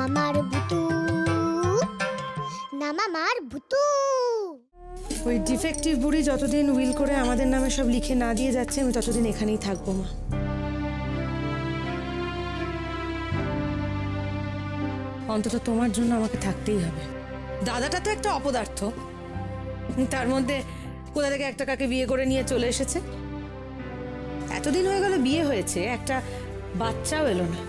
মামার বুতু না মামার বুতু। ওই ডিফেক্টিভ বুড়ি যতদিন উইল করে আমাদের নামে সব লিখে না দিয়ে যাচ্ছে আমি ততদিন এখানেই থাকবো মা। অন্তত তোমার জন্য আমাকে থাকতেই হবে। দাদাটা তো একটা অপদার্থ, তার মধ্যে কোথা থেকে একটা কাকে বিয়ে করে নিয়ে চলে এসেছে। এতদিন হয়ে গেল বিয়ে হয়েছে, একটা বাচ্চাও এলো না।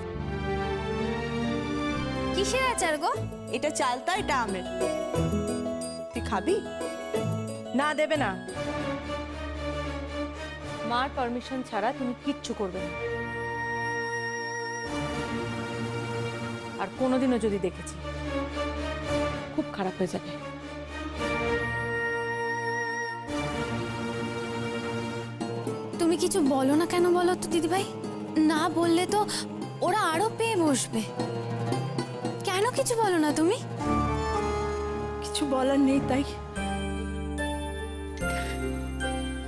কিসের আচার গো? এটা চালতা, এটা আমের। তুই খাবি? না, দেবে না। মার পারমিশন ছাড়া তুমি কিচ্ছু করবে না। আর কোনোদিনও যদি দেখেছি খুব খারাপ হয়ে যাবে। তুমি কিছু বলো না কেন বলো তো দিদিভাই? না বললে তো ওরা আরো পেয়ে বসবে। কেন কিছু বলো না তুমি? কিছু বলার নেই তাই।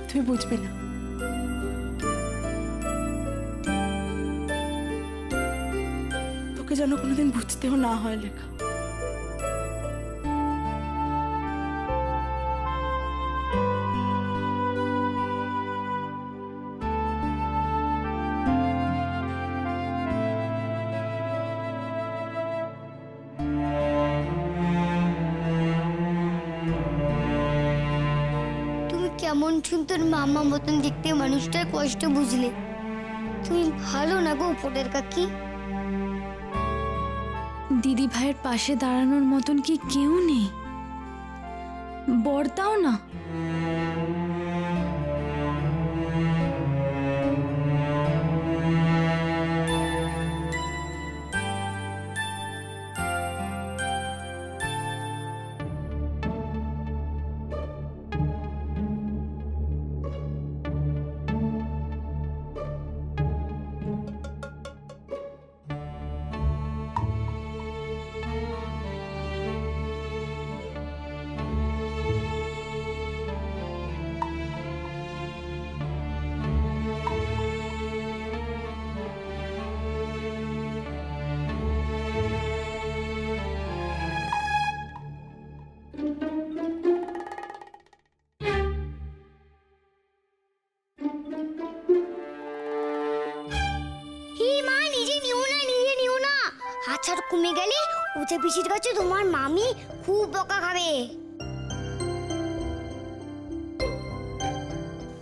তুই বুঝবি না। তোকে যেন কোনোদিন বুঝতেও না হয় লেখা। কেমন সুন্দর মামা মতন দেখতে মানুষটার কষ্ট বুঝলে। তুমি ভালো না গো উপরের কাকি। দিদি ভাইয়ের পাশে দাঁড়ানোর মতন কি কেউ নেই? বর্দাও না। আছাড় কমে গেলে উঠে পিসির কাছে তোমার মামি খুব বকা খাবে।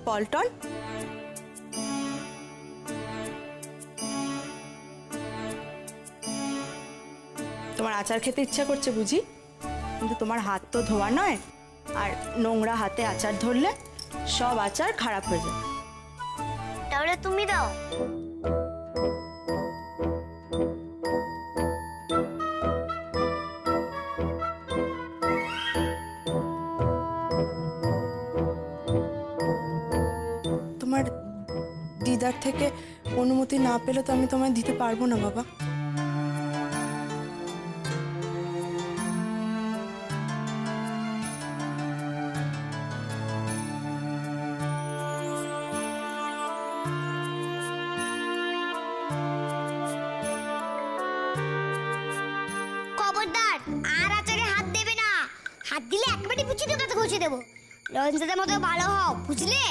পল্টন, তোমার আচার খেতে ইচ্ছা করছে বুঝি? কিন্তু তোমার হাত তো ধোয়া নয়, আর নোংরা হাতে আচার ধরলে সব আচার খারাপ হয়ে যাবে। তাহলে তুমি দাও। তোমার দিদার থেকে অনুমতি না পেলে তো আমি তোমায় দিতে পারবো না বাবা। খবরদার, আর আচারে হাত দেবে না। হাত দিলে একবারই পুচিতে কাছে ঘষে দেবো। রঞ্জিতার মতো ভালো হও, বুঝলে?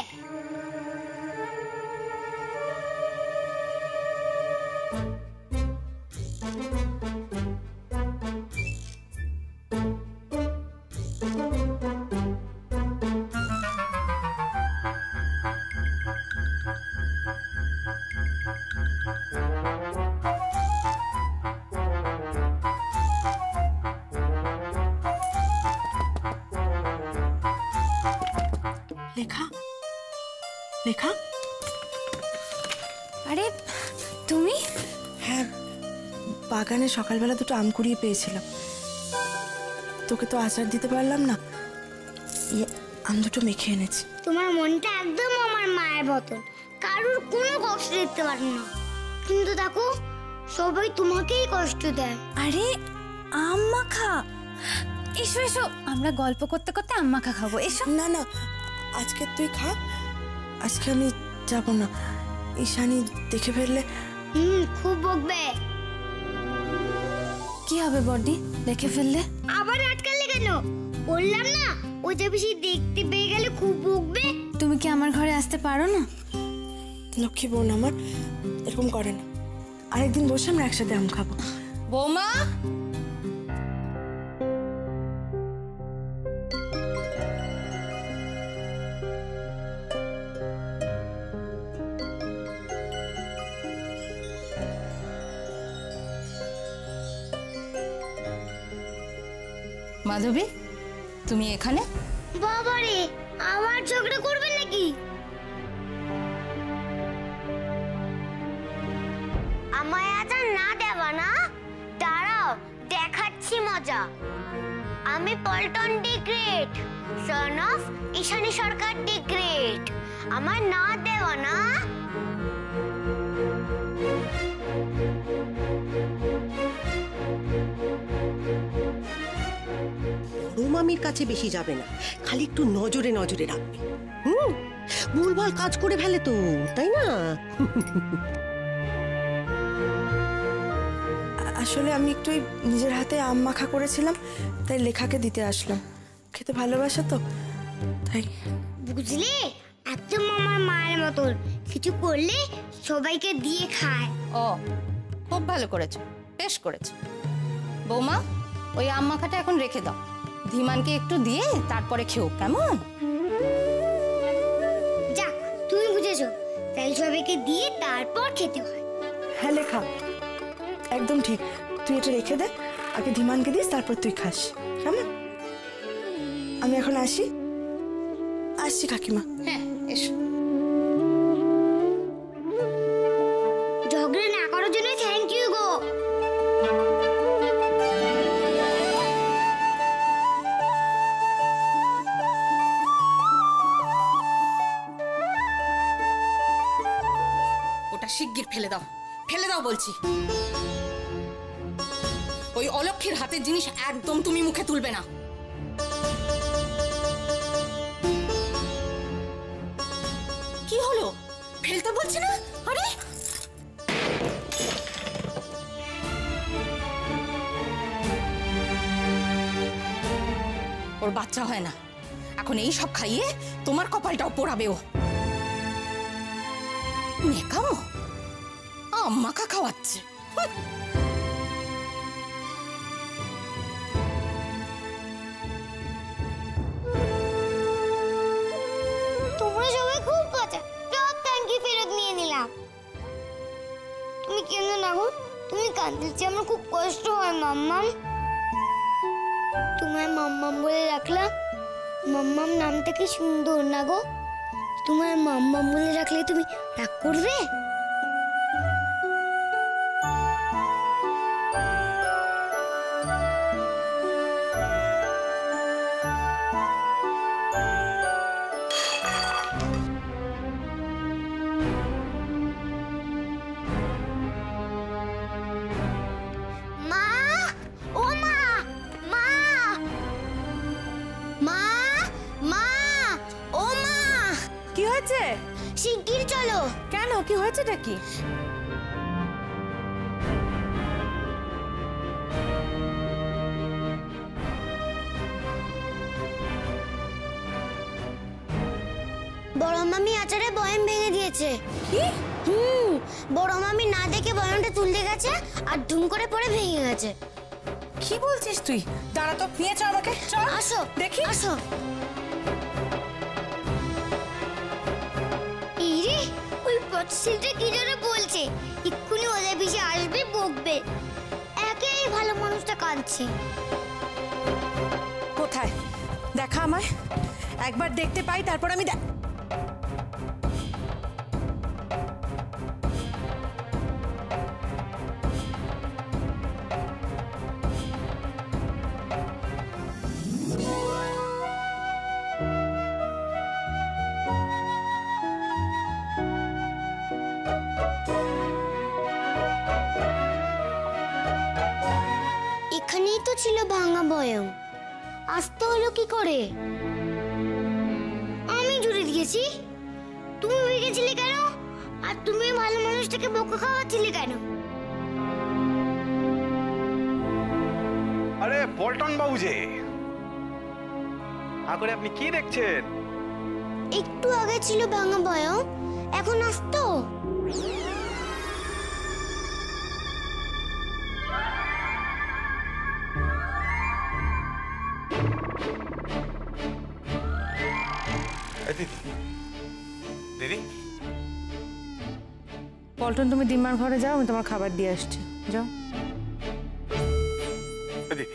লেখা, লেখা। আরে তুমি? হ্যাঁ, বাগানে সকালবেলা দুটো আম কুড়িয়ে পেয়েছিলাম। তোকে তো আচার দিতে পারলাম না, আম দুটো মেখে এনেছি। তোমার মনটা একদম আমার মায়ের মতন, কারোর কোনো কষ্ট দিতে পারে না। কিন্তু দেখো, সবাই তোমাকেই কষ্ট দেয়। আরে আম মাখা, এসো এসো, আমরা গল্প করতে করতে আম মাখা খাবো। এসো। না না, আজকে তুই খা, আজকে আমি যাব না। ঈশানী দেখে ফেললে খুব বকবে। কি হবে বডি দেখে ফেললে? আবার আটকালে কেন? বললাম না ও যে বেশি দেখতে পেয়ে গেলে খুব বকবে। তুমি কি আমার ঘরে আসতে পারো না? লক্ষ্মী বোন আমার এরকম করে না। আরেকদিন বসে আমরা একসাথে আম খাবো। বৌমা, মাধবী তুমি এখানে? বাবারে, আবার ঝগড়া করবে নাকি? আমায় আচার না দেবা না? দাঁড়াও, দেখাচ্ছি মজা। আমি Paltan D great, son of Ishani Sarkar D great. আমার না দেওয়া না? বড় মামির কাছে বেশি যাবে না, খালি একটু নজরে নজরে রাখবে। ভুলভাল কাজ করে ফেলে তো, তাই না? আসলে আমি একটু নিজের হাতে আম মাখা করেছিলাম, তাই লেখাকে দিতে আসলাম। খেতে ভালোবাসে তো, তাই। বুঝলে, একদম আমার মায়ের মতন, কিছু করলে সবাইকে দিয়ে খায়। ও, খুব ভালো করেছো, বেশ করেছো। বৌমা, ওই আম মাখাটা এখন রেখে দাও, ধীমানকে একটু দিয়ে তারপরে খেও, কেমন? যাক, তুমি বুঝেছো, তাই সবাইকে দিয়ে তারপর খেতে হয়। হ্যাঁ লেখা, একদম ঠিক। তুই এটা রেখে দে, আগে ধীমানকে দিস, তারপর তুই খাস, কেমন? আমি এখন আসি কাকিমা। হ্যাঁ, এসো। ঝগড়া না করার জন্য থ্যাংক ইউ গো। ওটা শিগগির ফেলে দাও, ফেলে দাও বলছি। ওই অলক্ষীর হাতের জিনিস একদম তুমি মুখে তুলবে না। কি হলো? ফেলতে বলছি না? আরে ওর বাচ্চা হয় না, এখন এই সব খাইয়ে তোমার কপালটাও পোড়াবে ও। নেকামো, আম্মাকা খাওয়াচ্ছে। তোমরা সবাই খুব মজা, সব থ্যাংক ইউ ফেরত নিয়ে নিলাম। তুমি কেন না গো? তুমি কাঁদতে আমার খুব কষ্ট হয় মাম্মাম। তোমায় মাম্মাম বলে রাখলাম, মাম্মাম নামটা কি সুন্দর না গো? তোমার মাম্মাম বলে রাখলে তুমি রাগ করবে? মা, ও মা, মা, মা, মা, ও মা, কি হয়েছে? শিগগির চলো। কেন, কি হয়েছেটা কি? বড় মামি আচারে বয়াম ভেঙে দিয়েছে। কি? বড় মামি না দেখে বয়ামটা তুলতে গেছে আর ধুম করে পড়ে ভেঙে গেছে। কি বলছিস তুই? দাঁড়া তো, নিয়ে চল আমাকে, চল। আসো দেখি। আসো। এই রে, ওই পছন্দের কি যেন বলছে, এক্ষুনি ওদের পিছে আসবে, বকবে। একেই ভালো মানুষটা কাঁদছে। কোথায়? দেখা আমায়, একবার দেখতে পাই, তারপর আমি এখানেই তো ছিল ভাঙা বয়াম, আসতে হলো কি করে? আমি জুড়ে দিয়েছি, তুমি ভেঙেছিলে কেন? আর তুমি ভালো মানুষটাকে বোকা খাওয়াচ্ছিলে কেন? পল্টন বাবু যে করে আপনি কি দেখছেন? একটু আগে ছিল ভাঙা বয়ম, এখন আসতো। দিদি পল্টন, তুমি দিম্মার ঘরে যাও, আমি তোমার খাবার দিয়ে আসছি। যাও। দিদি,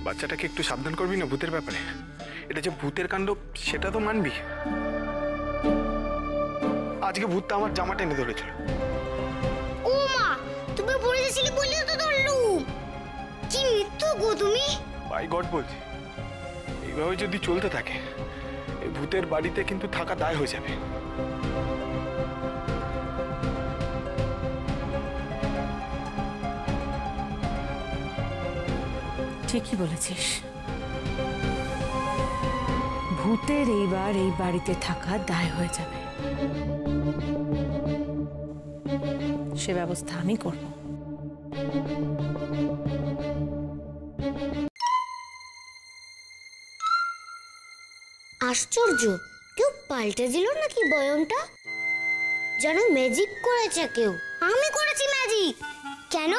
বাচ্চাটাকে একটু সাবধান করবি না ভূতের ব্যাপারে। এটা যে ভূতের কাণ্ড সেটা তো মানবি। আজকে ভূতটা আমার জামা টেনে ধরেছিল। ও মা, তুমি পড়ে গেছিলে বলে তো ধরলু। কি মৃত্যু গো তুমি! বাই গড বলছি, এইভাবে যদি চলতে থাকে এই ভূতের বাড়িতে কিন্তু থাকা দায় হয়ে যাবে। ঠিকই বলেছিস, ভূতের এইবার এই বাড়িতে থাকা দায় হয়ে যাবে। সে ব্যবস্থা আমি করব। আশ্চর্য, কেউ পাল্টে দিল নাকি বয়মটা? যেন ম্যাজিক করেছে কেউ। আমি করেছি ম্যাজিক। কেন?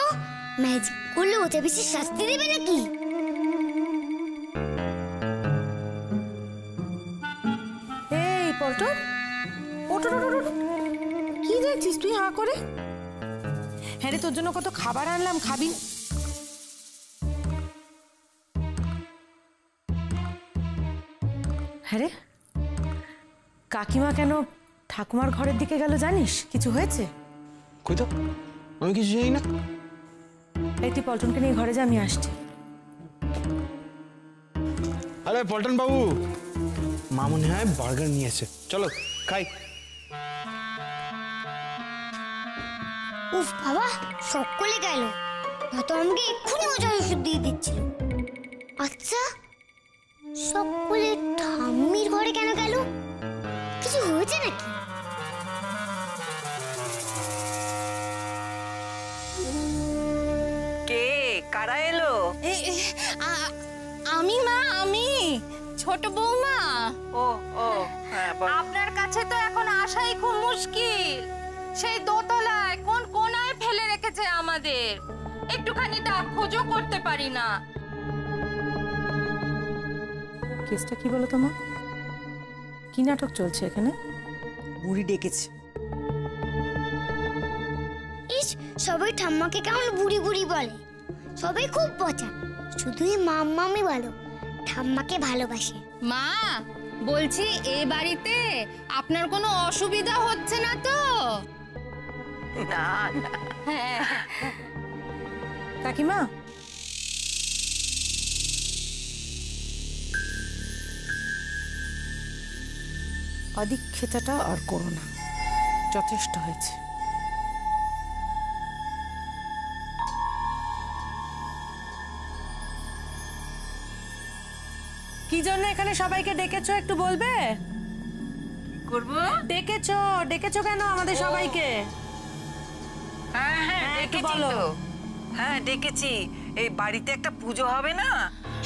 ম্যাজিক করলে ওতে বেশি শাস্তি দেবে নাকি? এই পল্টন, ওঠো। কি দেখছিস তুই হাঁ করে? হ্যাঁ রে, তোর জন্য কত খাবার আনলাম, খাবি? হ্যাঁ রে, কাকিমা কেন ঠাকুমার ঘরের দিকে গেল জানিস? কিছু হয়েছে? কই তো, আমি কিছু জানি না। এই তুই পল্টনকে নিয়ে ঘরে যা, আমি আসছি। আরে পল্টন বাবু, মা মনে হয় বার্গার নিয়ে এসেছে, চলো খাই। উফ বাবা, সকলে গেল। হয়তো আমাকে এক্ষুনি মজার ওষুধ দিয়ে দিচ্ছিল। আচ্ছা, সকলে ঠাম্মির ঘরে কেন গেল? কিছু হয়েছে নাকি? কে কারা এলো? আমি মা, আমি ছোট বৌমা। ও ও হ্যাঁ, বল। আপনার কাছে তো এখন আসাই খুব মুশকিল। সেই দোতলায় কোন কোনায় ফেলে রেখেছে আমাদের, একটুখানি ডাক খোঁজও করতে পারি না। কেসটা কি বলো তোমার? কি নাটক চলছে এখানে? বুড়ি ডেকেছে। ইস, সবাই ঠাম্মাকে কেমন বুড়ি বুড়ি বলে। সবাই খুব পচা, শুধু এই মাম্মামি বলো ঠাম্মাকে ভালোবাসে। মা, বলছি এ বাড়িতে আপনার কোনো অসুবিধা হচ্ছে না তো? না না, কাকিমা, অধিক্ষেতাটা আর করো না, যথেষ্ট হয়েছে। কি জন্য এখানে সবাইকে ডেকেছো একটু বলবে? করব? ডেকেছো কেন আমাদের সবাইকে? হ্যাঁ হ্যাঁ, একটু ডেকেছি বলো। তো। হ্যাঁ ডেকেছি, এই বাড়িতে একটা পুজো হবে না,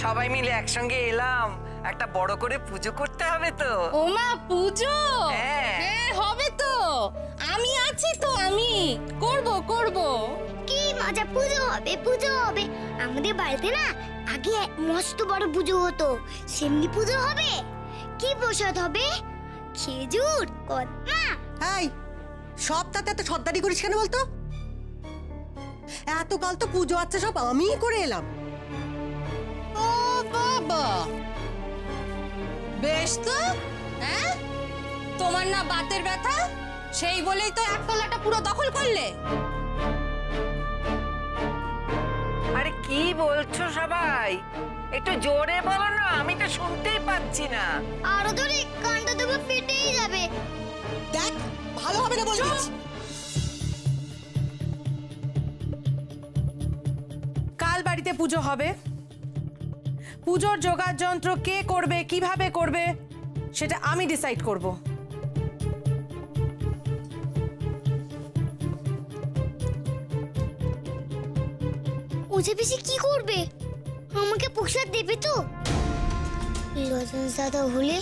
সবাই মিলে একসঙ্গে এলাম, একটা বড় করে পুজো করতে হবে তো। ও মা, পুজো? হ্যাঁ। হবে তো, আমি আছি তো, আমি করব। কি মজা! পুজো হবে, পুজো হবে। আমাদের বাড়িতে না আগে মস্ত বড় পুজো হতো, সেমনি পুজো হবে। কি প্রসাদ হবে? খেজুর, কদমা। এই সবটাতে এত সর্দারি করিস কেন বলতো? এতকাল তো পুজো আছে সব আমিই করে এলাম। ও বাবা, বেশ তো। হ্যাঁ, তোমার না বাতের ব্যথা, সেই বলেই তো একতলাটা পুরো দখল করলে। আরে কি বলছো সবাই? একটু জোরে বলো না, আমি তো শুনতেই পাচ্ছি না। আরো ধরে কানটা দেবো, ফেটেই যাবে। দেখ, ভালো হবে না বলছিস। কাল বাড়িতে পুজো হবে। পুজোর জোগাড় যন্ত্র কে করবে, কিভাবে করবে, সেটা আমি ডিসাইড করব। ওই পৌঁছে পিসি কি করবে? আমাকে প্রসাদ দেবে তো? লজেন্স দাদা হলে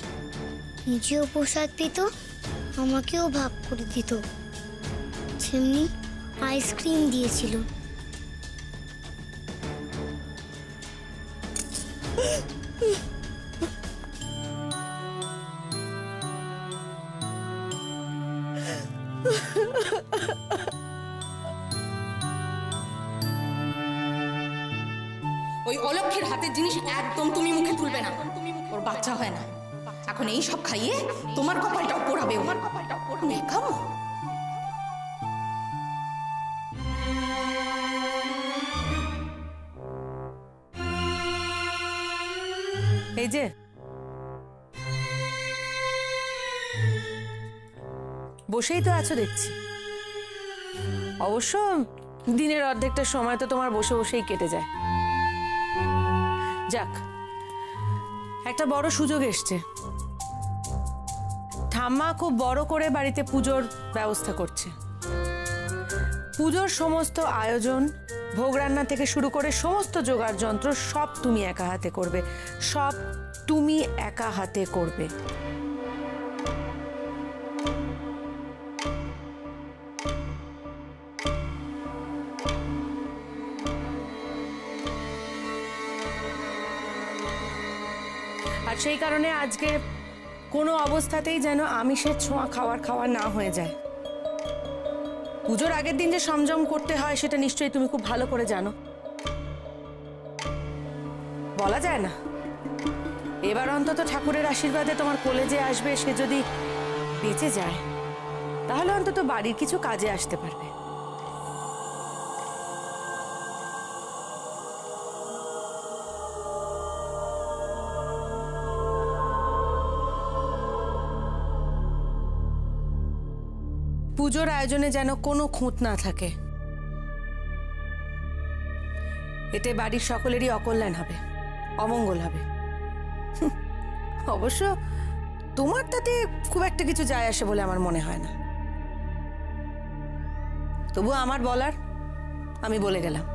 নিজেও প্রসাদ পেত, আমাকেও ভাগ করে দিত। সেমনি আইসক্রিম দিয়েছিল। ওই অলক্ষের হাতের জিনিস একদম তুমি মুখে তুলবে না, ওর বাচ্চা হয় না। এখন এই সব খাইয়ে তোমার কপালটাও পোড়াবে। নেকামো। এই যে বসেই তো আছো দেখছি। অবশ্য দিনের অর্ধেকটা সময় তো তোমার বসে বসেই কেটে যায়। যাক, একটা বড় সুযোগ এসছে। ঠাম্মা খুব বড় করে বাড়িতে পুজোর ব্যবস্থা করছে। পুজোর সমস্ত আয়োজন, ভোগ রান্না থেকে শুরু করে সমস্ত জোগাড় যন্ত্র সব তুমি একা হাতে করবে, সব তুমি একা হাতে করবে। আর সেই কারণে আজকে কোনো অবস্থাতেই যেন আমিষের ছোঁয়া খাওয়া না হয়ে যায়। পুজোর আগের দিন যে সংযম করতে হয় সেটা নিশ্চয়ই তুমি খুব ভালো করে জানো। বলা যায় না, এবার অন্তত ঠাকুরের আশীর্বাদে তোমার কোলে যে আসবে সে যদি বেঁচে যায় তাহলে অন্তত বাড়ির কিছু কাজে আসতে পারবে। পুজোর আয়োজনে যেন কোনো খুঁত না থাকে, এতে বাড়ির সকলেরই অকল্যাণ হবে, অমঙ্গল হবে। অবশ্য তোমার তাতে খুব একটা কিছু যায় আসে বলে আমার মনে হয় না। তবু আমার বলার আমি বলে গেলাম।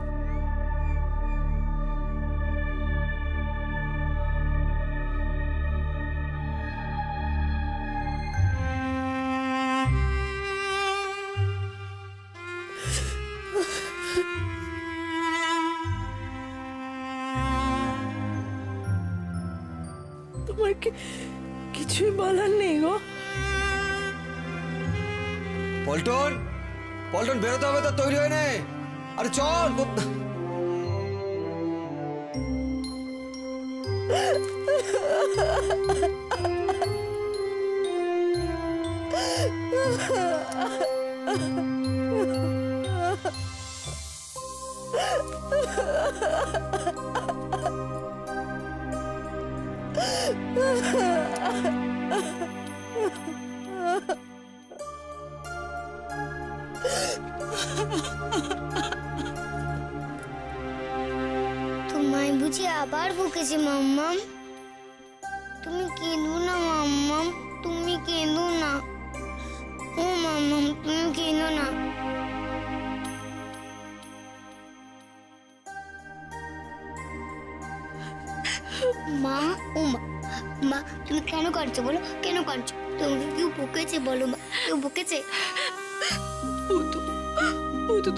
তোমার কিছুই বলার নেই গো? পল্টন, পল্টন বেরোতে হবে তো, তৈরি হয়ে নে। আরে চল। তোমায় বুঝি আবার বকেছে মাম্মাম? তুমি কেঁদো না মাম্মাম, তুমি কেঁদো না। ও মাম্মাম, তুমি কেঁদো না। মা, ও মা, মা তুমি কেন কাঁদছো বলো? কেন কাঁদছো? তোমাকে কেউ বকেছে বলো মা? কেউ বকেছে?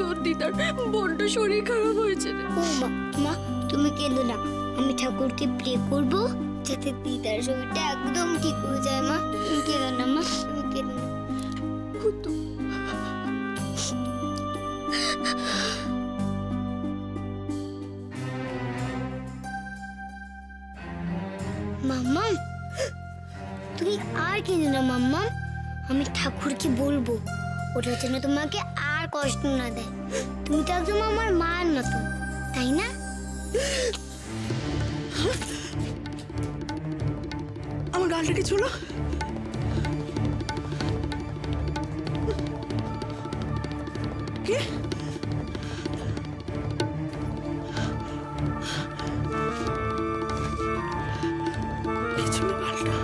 তোর দিদার বড্ড শরীর খারাপ হয়েছে। ও মা, মা তুমি কেঁদো না। আমি ঠাকুরকে প্রে করবো যাতে দিদার শরীরটা একদম ঠিক হয়ে যায়। মা তুমি কেঁদো না, মা তুমি কেঁদো না। মাম্মাম তুমি আর কেঁদো না মাম্মাম। আমি ঠাকুরকে বলবো ওটা যেন তোমাকে আর কষ্ট না দেয়। তুমি তো একদম আমার মায়ের মতো, তাই না? আমার গালটা কি ছিল? কি? কি ছিল গালটা?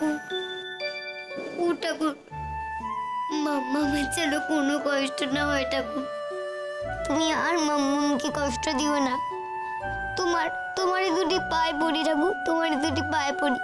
ঠাকুর, ও ঠাকুর, মাম্মামের যেন কোনো কষ্ট না হয় ঠাকুর। তুমি আর মাম্মামকে কষ্ট দিও না। তোমারই দুটি পায়ে পড়ি ঠাকুর, তোমারই দুটি পায়ে পড়ি।